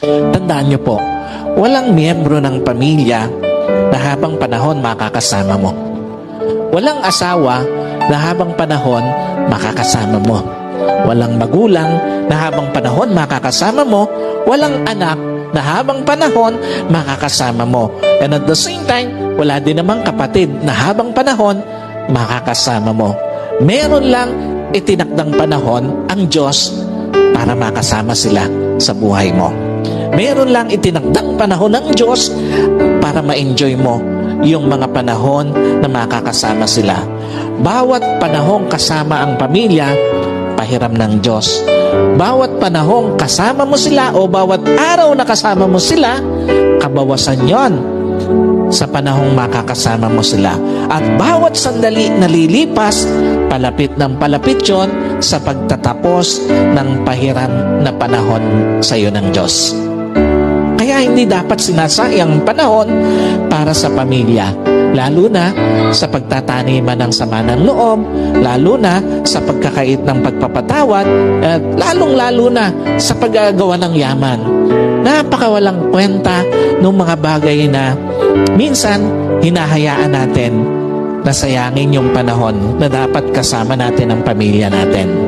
Tandaan niyo po, walang miyembro ng pamilya na habang panahon makakasama mo. Walang asawa na habang panahon makakasama mo. Walang magulang na habang panahon makakasama mo. Walang anak na habang panahon makakasama mo. And at the same time, wala din namang kapatid na habang panahon makakasama mo. Meron lang itinakdang panahon ang Diyos para makasama sila sa buhay mo. Meron lang itinakdang panahon ng Diyos para ma-enjoy mo yung mga panahon na makakasama sila. Bawat panahong kasama ang pamilya, pahiram ng Diyos. Bawat panahong kasama mo sila o bawat araw na kasama mo sila, kabawasan yon sa panahong makakasama mo sila. At bawat sandali na lilipas, palapit ng palapit yon sa pagtatapos ng pahiram na panahon sa iyo ng Diyos. Kaya hindi dapat sinasayang panahon para sa pamilya, lalo na sa pagtataniman ng sama ng loob, lalo na sa pagkakait ng pagpapatawad, at lalong-lalo na sa paggagawa ng yaman. Napakawalang kwenta ng mga bagay na minsan hinahayaan natin na sayangin yung panahon na dapat kasama natin ang pamilya natin.